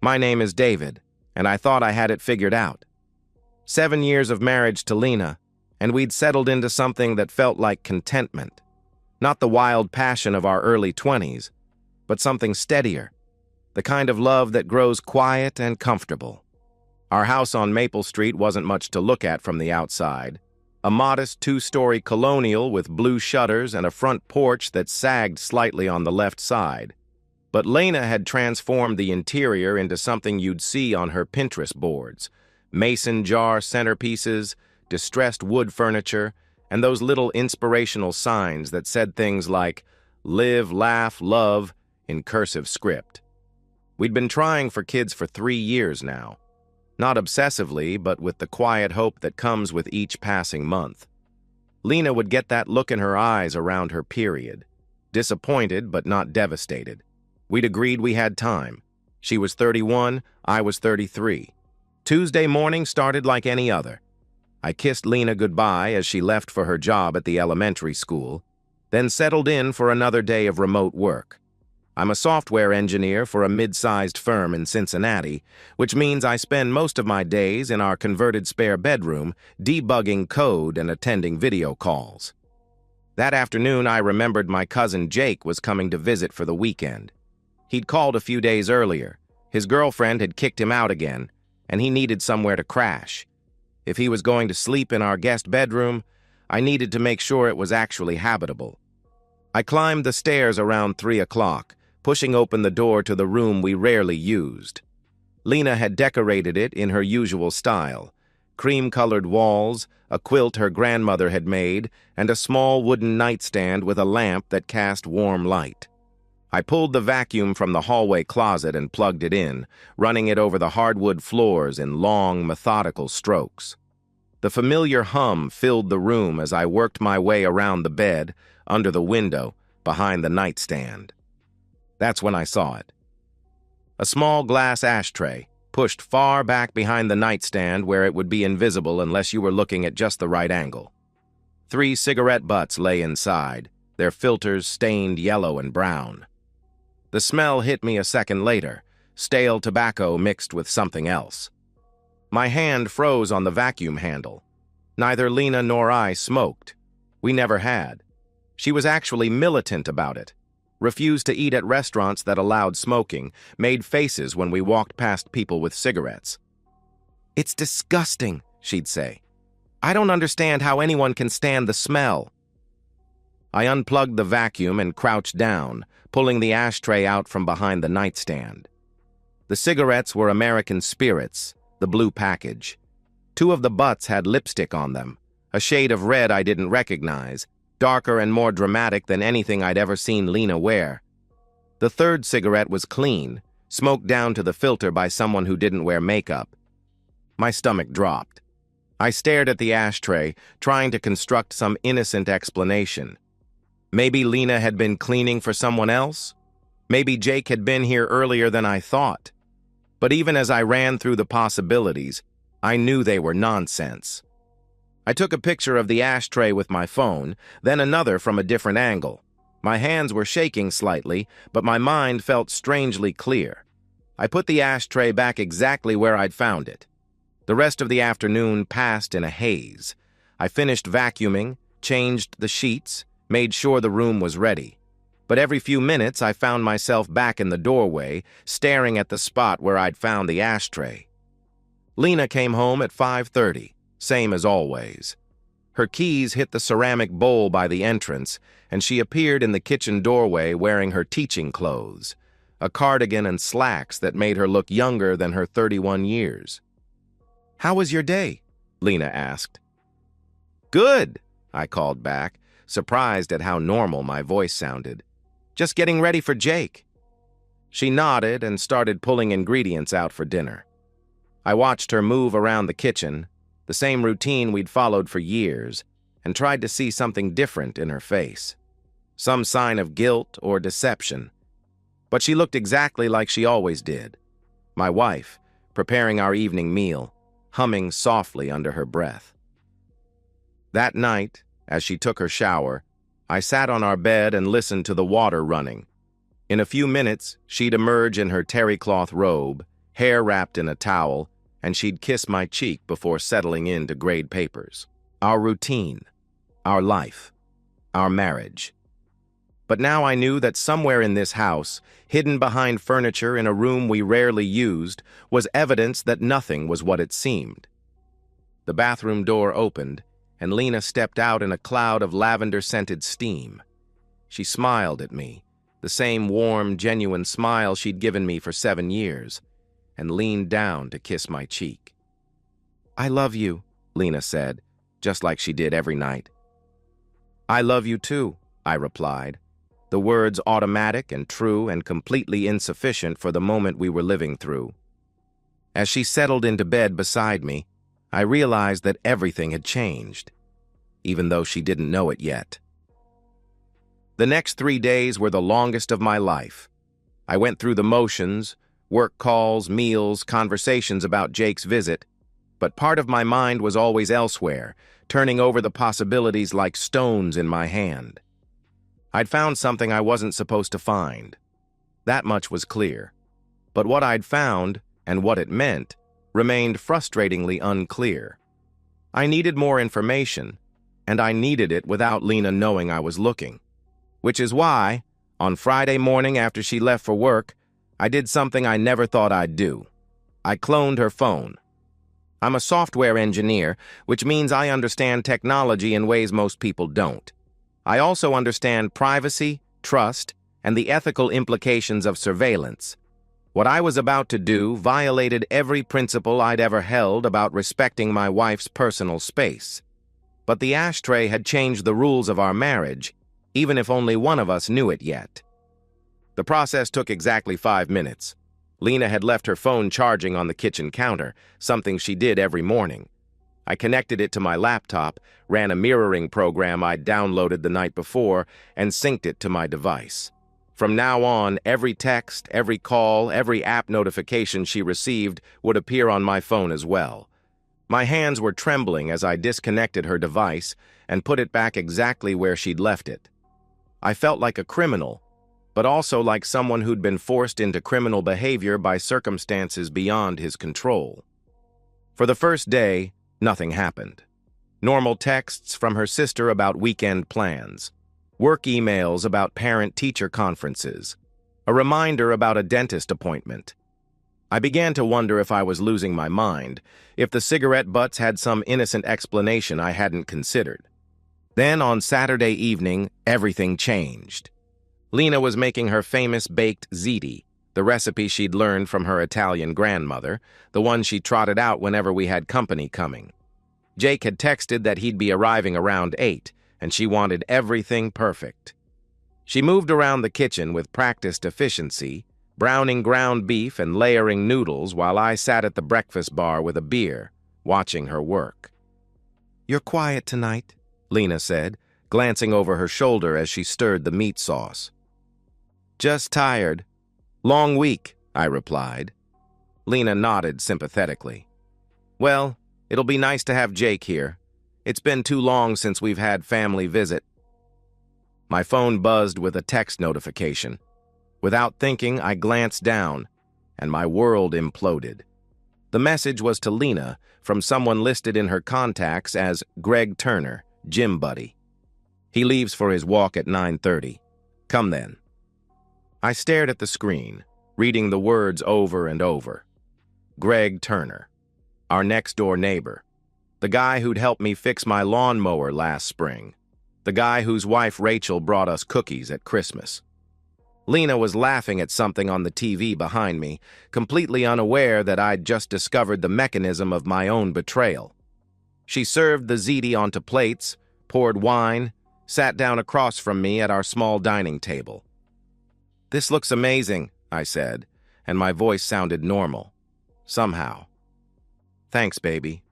My name is David, and I thought I had it figured out. 7 years of marriage to Lena, and we'd settled into something that felt like contentment. Not the wild passion of our early 20s, but something steadier, the kind of love that grows quiet and comfortable. Our house on Maple Street wasn't much to look at from the outside. A modest 2-story colonial with blue shutters and a front porch that sagged slightly on the left side. But Lena had transformed the interior into something you'd see on her Pinterest boards. Mason jar centerpieces, distressed wood furniture, and those little inspirational signs that said things like, "Live, laugh, love," in cursive script. We'd been trying for kids for 3 years now. Not obsessively, but with the quiet hope that comes with each passing month. Lena would get that look in her eyes around her period. Disappointed, but not devastated. We'd agreed we had time. She was 31, I was 33. Tuesday morning started like any other. I kissed Lena goodbye as she left for her job at the elementary school, then settled in for another day of remote work. I'm a software engineer for a mid-sized firm in Cincinnati, which means I spend most of my days in our converted spare bedroom debugging code and attending video calls. That afternoon, I remembered my cousin Jake was coming to visit for the weekend. He'd called a few days earlier. His girlfriend had kicked him out again, and he needed somewhere to crash. If he was going to sleep in our guest bedroom, I needed to make sure it was actually habitable. I climbed the stairs around 3 o'clock, pushing open the door to the room we rarely used. Lena had decorated it in her usual style: cream-colored walls, a quilt her grandmother had made, and a small wooden nightstand with a lamp that cast warm light. I pulled the vacuum from the hallway closet and plugged it in, running it over the hardwood floors in long, methodical strokes. The familiar hum filled the room as I worked my way around the bed, under the window, behind the nightstand. That's when I saw it. A small glass ashtray, pushed far back behind the nightstand where it would be invisible unless you were looking at just the right angle. 3 cigarette butts lay inside, their filters stained yellow and brown. The smell hit me a second later, stale tobacco mixed with something else. My hand froze on the vacuum handle. Neither Lena nor I smoked. We never had. She was actually militant about it. Refused to eat at restaurants that allowed smoking, made faces when we walked past people with cigarettes. "It's disgusting," she'd say. "I don't understand how anyone can stand the smell." I unplugged the vacuum and crouched down, pulling the ashtray out from behind the nightstand. The cigarettes were American Spirits, the blue package. 2 of the butts had lipstick on them, a shade of red I didn't recognize, darker and more dramatic than anything I'd ever seen Lena wear. The 3rd cigarette was clean, smoked down to the filter by someone who didn't wear makeup. My stomach dropped. I stared at the ashtray, trying to construct some innocent explanation. Maybe Lena had been cleaning for someone else? Maybe Jake had been here earlier than I thought. But even as I ran through the possibilities, I knew they were nonsense. I took a picture of the ashtray with my phone, then another from a different angle. My hands were shaking slightly, but my mind felt strangely clear. I put the ashtray back exactly where I'd found it. The rest of the afternoon passed in a haze. I finished vacuuming, changed the sheets, made sure the room was ready. But every few minutes I found myself back in the doorway, staring at the spot where I'd found the ashtray. Lena came home at 5:30. Same as always. Her keys hit the ceramic bowl by the entrance, and she appeared in the kitchen doorway wearing her teaching clothes, a cardigan and slacks that made her look younger than her 31 years. "How was your day?" Lena asked. "Good," I called back, surprised at how normal my voice sounded. "Just getting ready for Jake." She nodded and started pulling ingredients out for dinner. I watched her move around the kitchen, the same routine we'd followed for years, and tried to see something different in her face. Some sign of guilt or deception. But she looked exactly like she always did. My wife, preparing our evening meal, humming softly under her breath. That night, as she took her shower, I sat on our bed and listened to the water running. In a few minutes, she'd emerge in her terry cloth robe, hair wrapped in a towel, and she'd kiss my cheek before settling in to grade papers. Our routine, our life, our marriage. But now I knew that somewhere in this house, hidden behind furniture in a room we rarely used, was evidence that nothing was what it seemed. The bathroom door opened, and Lena stepped out in a cloud of lavender-scented steam. She smiled at me, the same warm, genuine smile she'd given me for 7 years, and leaned down to kiss my cheek. "I love you," Lena said, just like she did every night. "I love you too," I replied, the words automatic and true and completely insufficient for the moment we were living through. As she settled into bed beside me, I realized that everything had changed, even though she didn't know it yet. The next 3 days were the longest of my life. I went through the motions, work calls, meals, conversations about Jake's visit, but part of my mind was always elsewhere, turning over the possibilities like stones in my hand. I'd found something I wasn't supposed to find. That much was clear. But what I'd found, and what it meant, remained frustratingly unclear. I needed more information, and I needed it without Lena knowing I was looking. Which is why, on Friday morning after she left for work, I did something I never thought I'd do. I cloned her phone. I'm a software engineer, which means I understand technology in ways most people don't. I also understand privacy, trust, and the ethical implications of surveillance. What I was about to do violated every principle I'd ever held about respecting my wife's personal space. But the ashtray had changed the rules of our marriage, even if only one of us knew it yet. The process took exactly 5 minutes. Lena had left her phone charging on the kitchen counter, something she did every morning. I connected it to my laptop, ran a mirroring program I'd downloaded the night before, and synced it to my device. From now on, every text, every call, every app notification she received would appear on my phone as well. My hands were trembling as I disconnected her device and put it back exactly where she'd left it. I felt like a criminal, but also like someone who'd been forced into criminal behavior by circumstances beyond his control. For the first day, nothing happened. Normal texts from her sister about weekend plans, work emails about parent-teacher conferences, a reminder about a dentist appointment. I began to wonder if I was losing my mind, if the cigarette butts had some innocent explanation I hadn't considered. Then, on Saturday evening, everything changed. Lena was making her famous baked ziti, the recipe she'd learned from her Italian grandmother, the one she trotted out whenever we had company coming. Jake had texted that he'd be arriving around 8, and she wanted everything perfect. She moved around the kitchen with practiced efficiency, browning ground beef and layering noodles while I sat at the breakfast bar with a beer, watching her work. "You're quiet tonight," Lena said, glancing over her shoulder as she stirred the meat sauce. "Just tired. Long week," I replied. Lena nodded sympathetically. "Well, it'll be nice to have Jake here. It's been too long since we've had family visit." My phone buzzed with a text notification. Without thinking, I glanced down, and my world imploded. The message was to Lena from someone listed in her contacts as Greg Turner, gym buddy. "He leaves for his walk at 9:30. Come then." I stared at the screen, reading the words over and over. Greg Turner, our next-door neighbor. The guy who'd helped me fix my lawnmower last spring. The guy whose wife Rachel brought us cookies at Christmas. Lena was laughing at something on the TV behind me, completely unaware that I'd just discovered the mechanism of my own betrayal. She served the ziti onto plates, poured wine, sat down across from me at our small dining table. "This looks amazing," I said, and my voice sounded normal. Somehow. "Thanks, baby."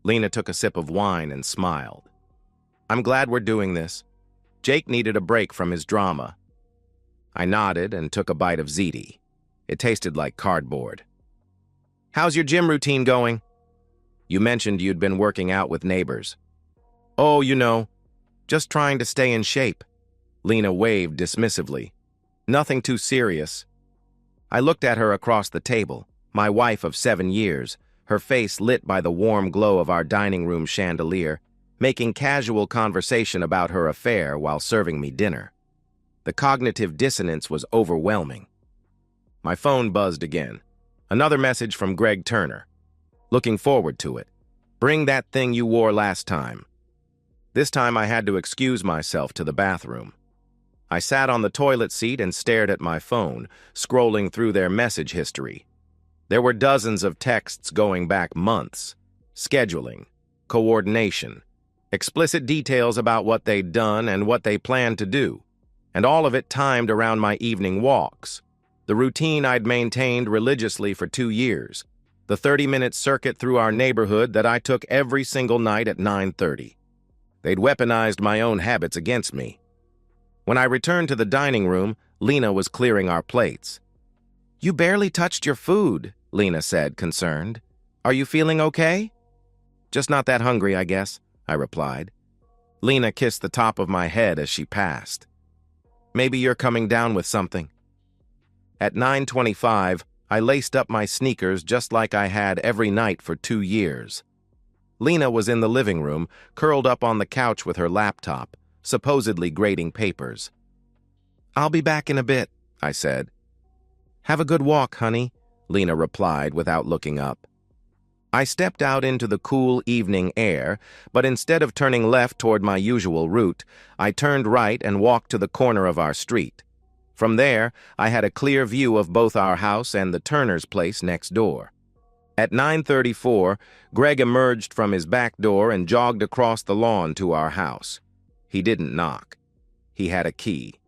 Lena took a sip of wine and smiled. "I'm glad we're doing this. Jake needed a break from his drama." I nodded and took a bite of ziti. It tasted like cardboard. "How's your gym routine going?" "You mentioned you'd been working out with neighbors." "Oh, just trying to stay in shape." Lena waved dismissively. "Nothing too serious." I looked at her across the table, My wife of 7 years, her face lit by the warm glow of our dining room chandelier, making casual conversation about her affair while serving me dinner. The cognitive dissonance was overwhelming. My phone buzzed again. Another message from Greg Turner. Looking forward to it. Bring that thing you wore last time. This time I had to excuse myself to the bathroom. I sat on the toilet seat and stared at my phone, scrolling through their message history. There were dozens of texts going back months. Scheduling, coordination, explicit details about what they'd done and what they planned to do, and all of it timed around my evening walks. The routine I'd maintained religiously for 2 years. The 30-minute circuit through our neighborhood that I took every single night at 9:30. They'd weaponized my own habits against me. When I returned to the dining room, Lena was clearing our plates. "You barely touched your food," Lena said, concerned. "Are you feeling okay?" "Just not that hungry, I guess," I replied. Lena kissed the top of my head as she passed. "Maybe you're coming down with something." At 9:25, I laced up my sneakers just like I had every night for 2 years. Lena was in the living room, curled up on the couch with her laptop, supposedly grading papers. "I'll be back in a bit," I said. "Have a good walk, honey," Lena replied without looking up. I stepped out into the cool evening air, but instead of turning left toward my usual route, I turned right and walked to the corner of our street. From there, I had a clear view of both our house and the Turner's place next door. At 9:34, Greg emerged from his back door and jogged across the lawn to our house. He didn't knock. He had a key.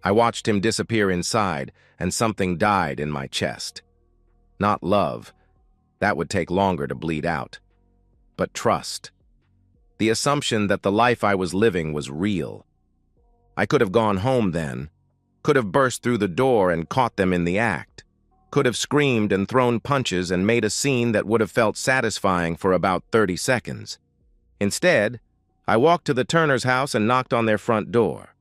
I watched him disappear inside, and something died in my chest. Not love. That would take longer to bleed out. But trust. The assumption that the life I was living was real. I could have gone home then, could have burst through the door and caught them in the act, could have screamed and thrown punches and made a scene that would have felt satisfying for about 30 seconds. Instead, I walked to the Turner's house and knocked on their front door.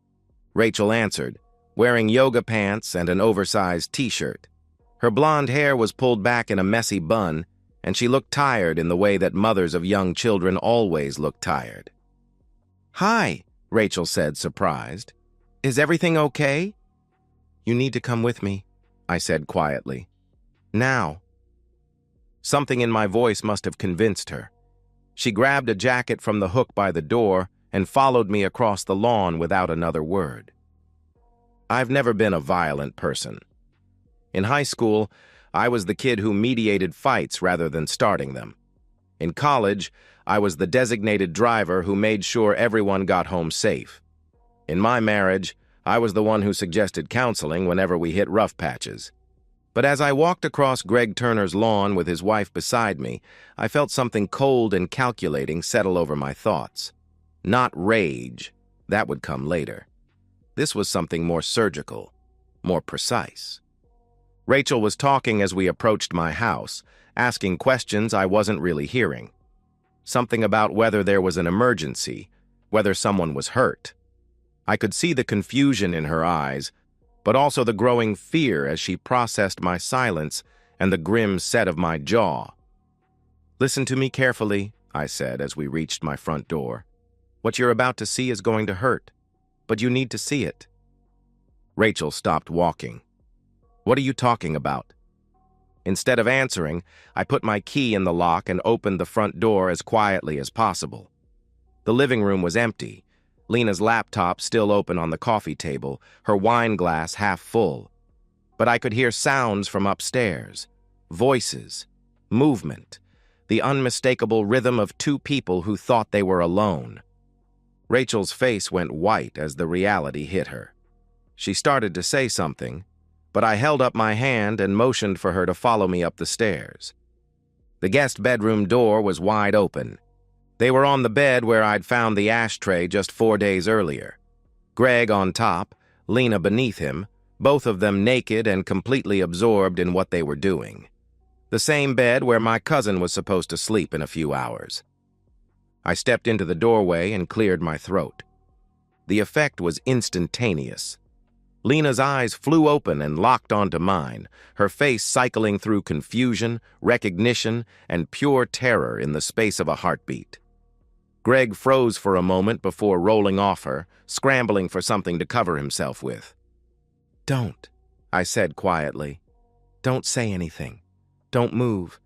Rachel answered, wearing yoga pants and an oversized t-shirt. Her blonde hair was pulled back in a messy bun, and she looked tired in the way that mothers of young children always look tired. "Hi," Rachel said, surprised. "Is everything okay?" "You need to come with me," I said quietly. "Now." Something in my voice must have convinced her. She grabbed a jacket from the hook by the door and followed me across the lawn without another word. I've never been a violent person. In high school, I was the kid who mediated fights rather than starting them. In college, I was the designated driver who made sure everyone got home safe. In my marriage, I was the one who suggested counseling whenever we hit rough patches. But as I walked across Greg Turner's lawn with his wife beside me, I felt something cold and calculating settle over my thoughts. Not rage. That would come later. This was something more surgical, more precise. Rachel was talking as we approached my house, asking questions I wasn't really hearing. Something about whether there was an emergency, whether someone was hurt. I could see the confusion in her eyes, but also the growing fear as she processed my silence and the grim set of my jaw. "Listen to me carefully," I said as we reached my front door. "What you're about to see is going to hurt, but you need to see it." Rachel stopped walking. "What are you talking about?" Instead of answering, I put my key in the lock and opened the front door as quietly as possible. The living room was empty, Lena's laptop still open on the coffee table, her wine glass half full. But I could hear sounds from upstairs, voices, movement, the unmistakable rhythm of two people who thought they were alone. Rachel's face went white as the reality hit her. She started to say something, but I held up my hand and motioned for her to follow me up the stairs. The guest bedroom door was wide open. They were on the bed where I'd found the ashtray just 4 days earlier. Greg on top, Lena beneath him, both of them naked and completely absorbed in what they were doing. The same bed where my cousin was supposed to sleep in a few hours. I stepped into the doorway and cleared my throat. The effect was instantaneous. Lena's eyes flew open and locked onto mine, her face cycling through confusion, recognition, and pure terror in the space of a heartbeat. Greg froze for a moment before rolling off her, scrambling for something to cover himself with. "Don't," I said quietly. "Don't say anything. Don't move.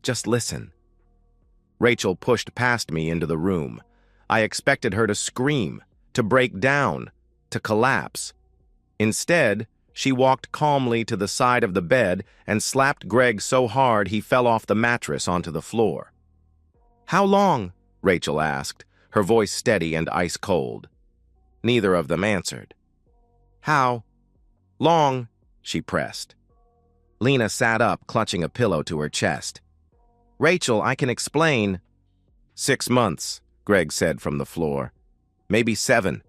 Just listen." Rachel pushed past me into the room. I expected her to scream, to break down, to collapse. Instead, she walked calmly to the side of the bed and slapped Greg so hard he fell off the mattress onto the floor. "How long?" Rachel asked, her voice steady and ice-cold. Neither of them answered. "How long?" she pressed. Lena sat up, clutching a pillow to her chest. "Rachel, I can explain." "6 months," Greg said from the floor. "Maybe 7.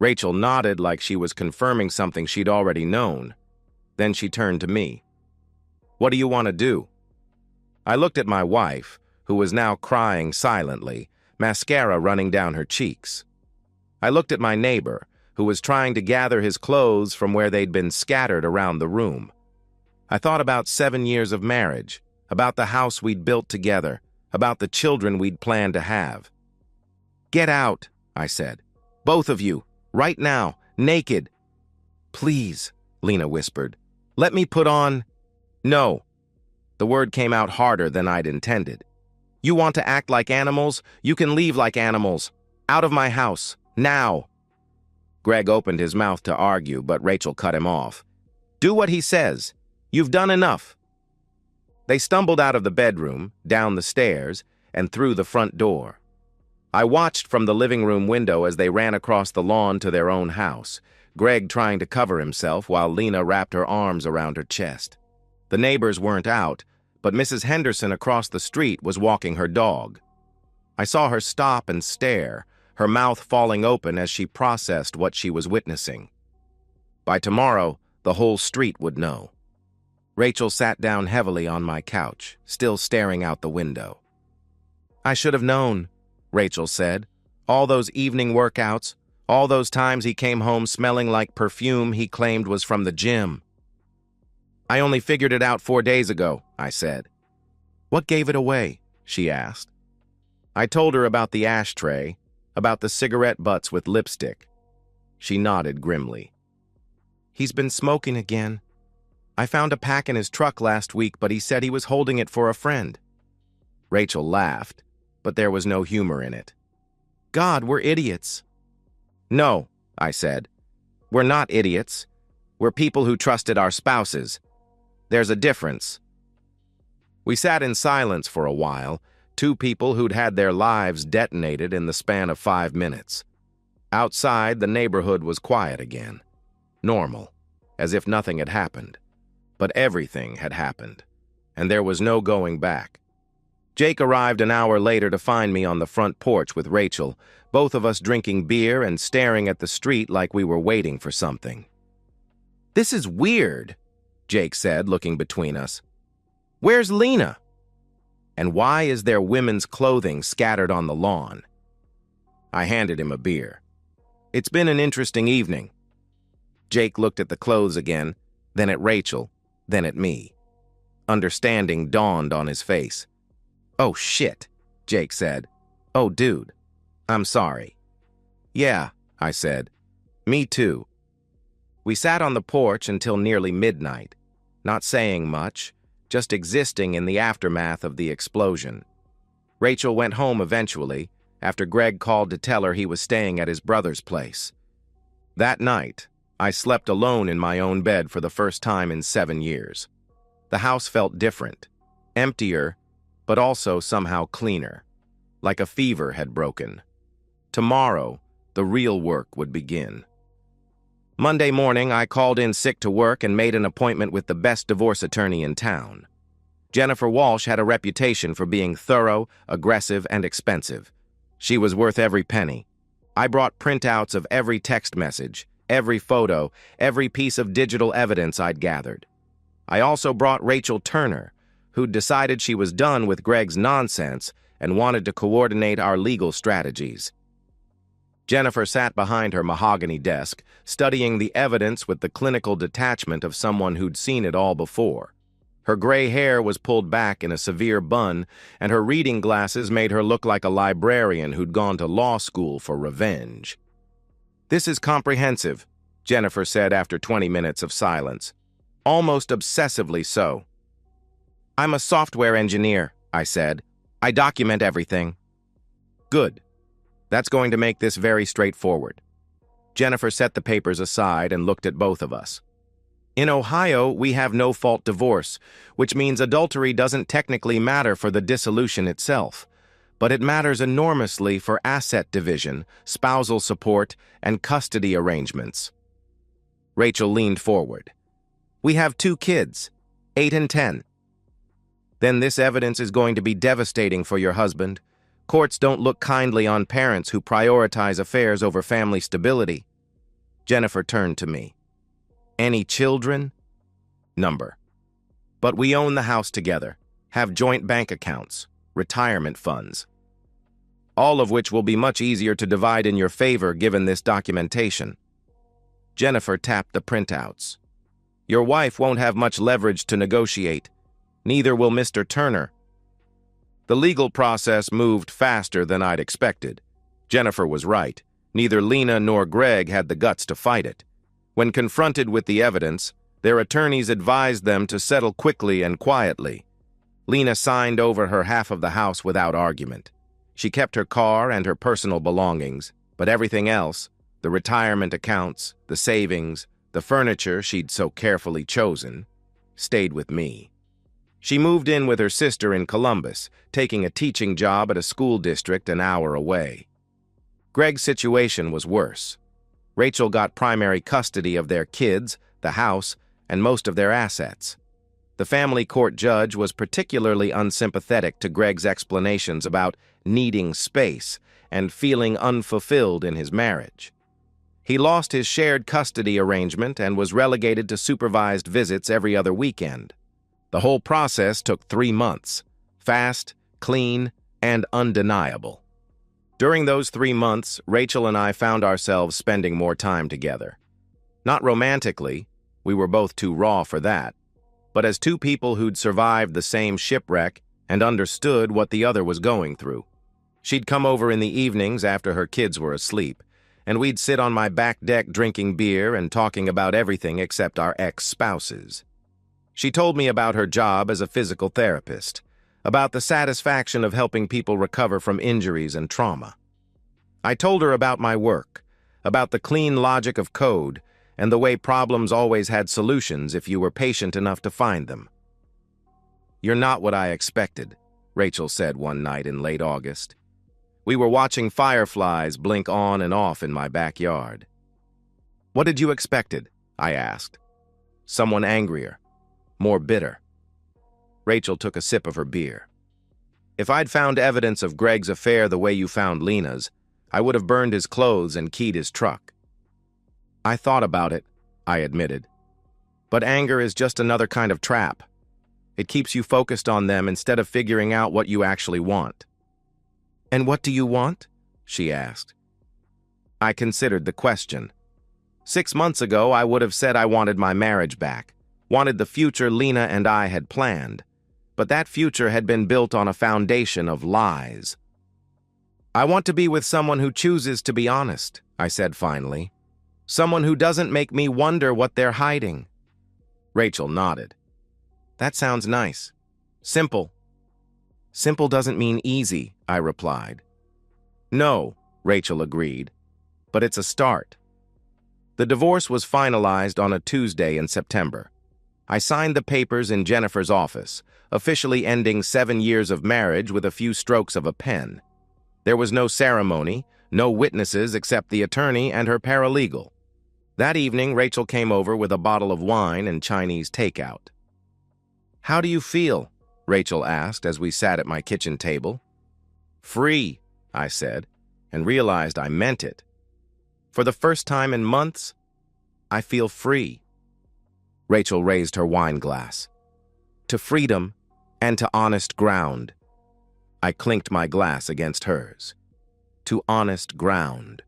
Rachel nodded like she was confirming something she'd already known. Then she turned to me. "What do you want to do?" I looked at my wife, who was now crying silently, mascara running down her cheeks. I looked at my neighbor, who was trying to gather his clothes from where they'd been scattered around the room. I thought about 7 years of marriage, about the house we'd built together, about the children we'd planned to have. "Get out," I said. "Both of you. Right now, naked." "Please," Lena whispered. "Let me put on—" "No." The word came out harder than I'd intended. "You want to act like animals? You can leave like animals. Out of my house. Now." Greg opened his mouth to argue, but Rachel cut him off. "Do what he says. You've done enough." They stumbled out of the bedroom, down the stairs, and through the front door. I watched from the living room window as they ran across the lawn to their own house, Greg trying to cover himself while Lena wrapped her arms around her chest. The neighbors weren't out, but Mrs. Henderson across the street was walking her dog. I saw her stop and stare, her mouth falling open as she processed what she was witnessing. By tomorrow, the whole street would know. Rachel sat down heavily on my couch, still staring out the window. "I should have known," Rachel said. "All those evening workouts, all those times he came home smelling like perfume he claimed was from the gym." "I only figured it out 4 days ago," I said. "What gave it away?" she asked. I told her about the ashtray, about the cigarette butts with lipstick. She nodded grimly. "He's been smoking again. I found a pack in his truck last week, but he said he was holding it for a friend." Rachel laughed, but there was no humor in it. "God, we're idiots." "No," I said. "We're not idiots. We're people who trusted our spouses. There's a difference." We sat in silence for a while, two people who'd had their lives detonated in the span of 5 minutes. Outside, the neighborhood was quiet again. Normal, as if nothing had happened. But everything had happened, and there was no going back. Jake arrived an hour later to find me on the front porch with Rachel, both of us drinking beer and staring at the street like we were waiting for something. "This is weird," Jake said, looking between us. "Where's Lena? And why is there women's clothing scattered on the lawn?" I handed him a beer. "It's been an interesting evening." Jake looked at the clothes again, then at Rachel, then at me. Understanding dawned on his face. "Oh, shit," Jake said. "Oh, dude. I'm sorry." "Yeah," I said. "Me too." We sat on the porch until nearly midnight, not saying much, just existing in the aftermath of the explosion. Rachel went home eventually, after Greg called to tell her he was staying at his brother's place. That night, I slept alone in my own bed for the first time in 7 years. The house felt different, emptier, but also somehow cleaner, like a fever had broken. Tomorrow, the real work would begin. Monday morning, I called in sick to work and made an appointment with the best divorce attorney in town. Jennifer Walsh had a reputation for being thorough, aggressive, and expensive. She was worth every penny. I brought printouts of every text message, every photo, every piece of digital evidence I'd gathered. I also brought Rachel Turner, who'd decided she was done with Greg's nonsense and wanted to coordinate our legal strategies. Jennifer sat behind her mahogany desk, studying the evidence with the clinical detachment of someone who'd seen it all before. Her gray hair was pulled back in a severe bun, and her reading glasses made her look like a librarian who'd gone to law school for revenge. "This is comprehensive," Jennifer said after 20 minutes of silence. "Almost obsessively so." "I'm a software engineer," I said. "I document everything." "Good. That's going to make this very straightforward." Jennifer set the papers aside and looked at both of us. "In Ohio, we have no-fault divorce, which means adultery doesn't technically matter for the dissolution itself, but it matters enormously for asset division, spousal support, and custody arrangements." Rachel leaned forward. "We have 2 kids, 8 and 10. Then this evidence is going to be devastating for your husband. Courts don't look kindly on parents who prioritize affairs over family stability." Jennifer turned to me. "Any children?" "Number. But we own the house together, have joint bank accounts, retirement funds. All of which will be much easier to divide in your favor given this documentation." Jennifer tapped the printouts. "Your wife won't have much leverage to negotiate. Neither will Mr. Turner." The legal process moved faster than I'd expected. Jennifer was right. Neither Lena nor Greg had the guts to fight it. When confronted with the evidence, their attorneys advised them to settle quickly and quietly. Lena signed over her half of the house without argument. She kept her car and her personal belongings, but everything else, the retirement accounts, the savings, the furniture she'd so carefully chosen, stayed with me. She moved in with her sister in Columbus, taking a teaching job at a school district an hour away. Greg's situation was worse. Rachel got primary custody of their kids, the house, and most of their assets. The family court judge was particularly unsympathetic to Greg's explanations about needing space and feeling unfulfilled in his marriage. He lost his shared custody arrangement and was relegated to supervised visits every other weekend. The whole process took 3 months, fast, clean, and undeniable. During those 3 months, Rachel and I found ourselves spending more time together. Not romantically, we were both too raw for that, but as 2 people who'd survived the same shipwreck and understood what the other was going through. She'd come over in the evenings after her kids were asleep, and we'd sit on my back deck drinking beer and talking about everything except our ex-spouses. She told me about her job as a physical therapist, about the satisfaction of helping people recover from injuries and trauma. I told her about my work, about the clean logic of code, and the way problems always had solutions if you were patient enough to find them. "You're not what I expected," Rachel said one night in late August. We were watching fireflies blink on and off in my backyard. "What did you expected?" I asked. "Someone angrier, more bitter." Rachel took a sip of her beer. "If I'd found evidence of Greg's affair the way you found Lena's, I would have burned his clothes and keyed his truck." "I thought about it," I admitted. "But anger is just another kind of trap. It keeps you focused on them instead of figuring out what you actually want." "And what do you want?" she asked. I considered the question. 6 months ago, I would have said I wanted my marriage back, wanted the future Lena and I had planned, but that future had been built on a foundation of lies. "I want to be with someone who chooses to be honest," I said finally. "Someone who doesn't make me wonder what they're hiding." Rachel nodded. "That sounds nice. Simple." "Simple doesn't mean easy," I replied. "No," Rachel agreed, "but it's a start." The divorce was finalized on a Tuesday in September. I signed the papers in Jennifer's office, officially ending 7 years of marriage with a few strokes of a pen. There was no ceremony, no witnesses except the attorney and her paralegal. That evening, Rachel came over with a bottle of wine and Chinese takeout. "How do you feel?" Rachel asked as we sat at my kitchen table. "Free," I said, and realized I meant it. For the first time in months, I feel free. Rachel raised her wine glass. "To freedom and to honest ground." I clinked my glass against hers. "To honest ground."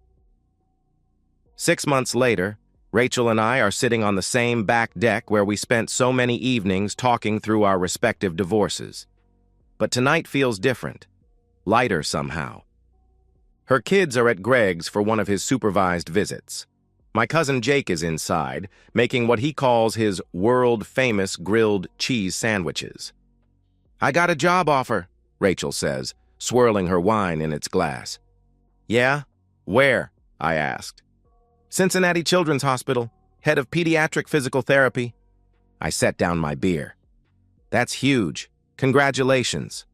6 months later, Rachel and I are sitting on the same back deck where we spent so many evenings talking through our respective divorces. But tonight feels different, lighter somehow. Her kids are at Greg's for one of his supervised visits. My cousin Jake is inside, making what he calls his world-famous grilled cheese sandwiches. "I got a job offer," Rachel says, swirling her wine in its glass. "Yeah? Where?" I asked. "Cincinnati Children's Hospital, head of pediatric physical therapy." I set down my beer. "That's huge. Congratulations."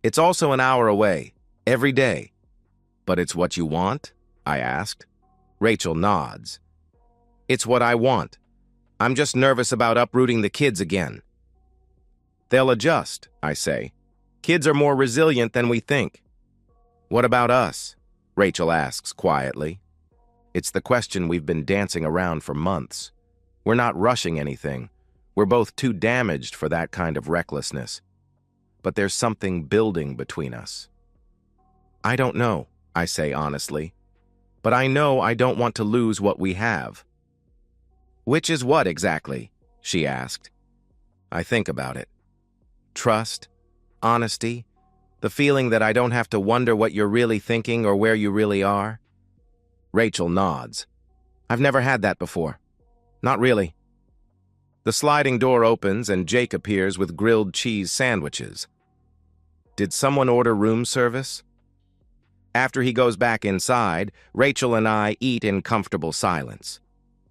"It's also an hour away, every day." "But it's what you want?" I asked. Rachel nods. "It's what I want. I'm just nervous about uprooting the kids again." "They'll adjust," I say. "Kids are more resilient than we think." "What about us?" Rachel asks quietly. It's the question we've been dancing around for months. We're not rushing anything. We're both too damaged for that kind of recklessness. But there's something building between us. "I don't know," I say honestly. "But I know I don't want to lose what we have." "Which is what exactly?" she asked. I think about it. Trust, honesty, the feeling that I don't have to wonder what you're really thinking or where you really are. Rachel nods. "I've never had that before. Not really." The sliding door opens and Jake appears with grilled cheese sandwiches. Did someone order room service? After he goes back inside, Rachel and I eat in comfortable silence.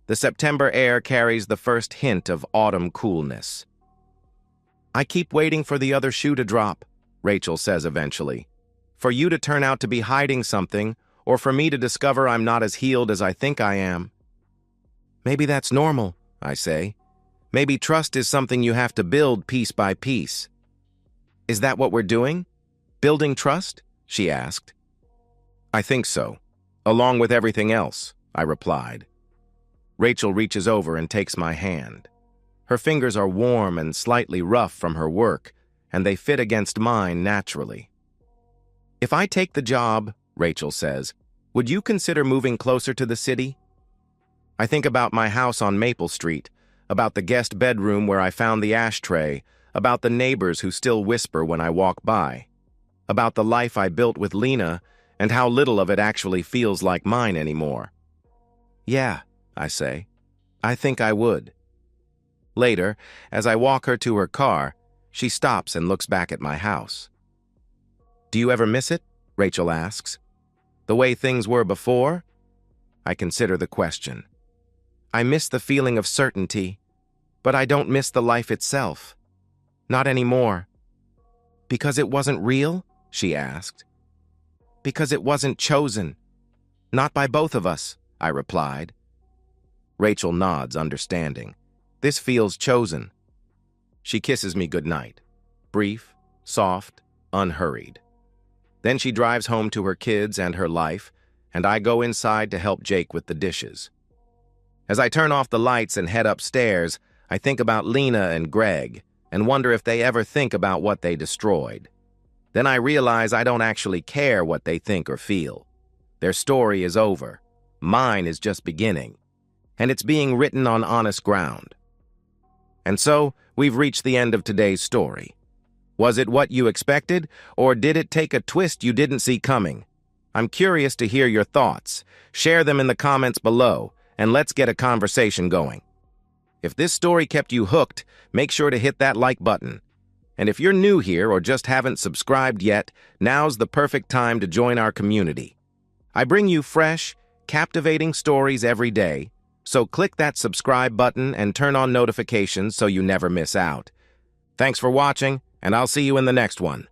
The September air carries the first hint of autumn coolness. "I keep waiting for the other shoe to drop," Rachel says eventually. "For you to turn out to be hiding something, or for me to discover I'm not as healed as I think I am." "Maybe that's normal," I say. "Maybe trust is something you have to build piece by piece." "Is that what we're doing? Building trust?" she asked. "I think so, along with everything else," I replied. Rachel reaches over and takes my hand. Her fingers are warm and slightly rough from her work, and they fit against mine naturally. "If I take the job," Rachel says, "would you consider moving closer to the city?" I think about my house on Maple Street, about the guest bedroom where I found the ashtray, about the neighbors who still whisper when I walk by, about the life I built with Lena and how little of it actually feels like mine anymore. "Yeah," I say, "I think I would." Later, as I walk her to her car, she stops and looks back at my house. "Do you ever miss it?" Rachel asks. "The way things were before?" I consider the question. I miss the feeling of certainty, but I don't miss the life itself. Not anymore. "Because it wasn't real?" she asked. "Because it wasn't chosen. Not by both of us," I replied. Rachel nods, understanding. This feels chosen. She kisses me goodnight. Brief, soft, unhurried. Then she drives home to her kids and her life, and I go inside to help Jake with the dishes. As I turn off the lights and head upstairs, I think about Lena and Greg and wonder if they ever think about what they destroyed. Then I realize I don't actually care what they think or feel. Their story is over. Mine is just beginning, and it's being written on honest ground. And so, we've reached the end of today's story. Was it what you expected, or did it take a twist you didn't see coming? I'm curious to hear your thoughts. Share them in the comments below, and let's get a conversation going. If this story kept you hooked, make sure to hit that like button. And if you're new here or just haven't subscribed yet, now's the perfect time to join our community. I bring you fresh, captivating stories every day, so click that subscribe button and turn on notifications so you never miss out. Thanks for watching, and I'll see you in the next one.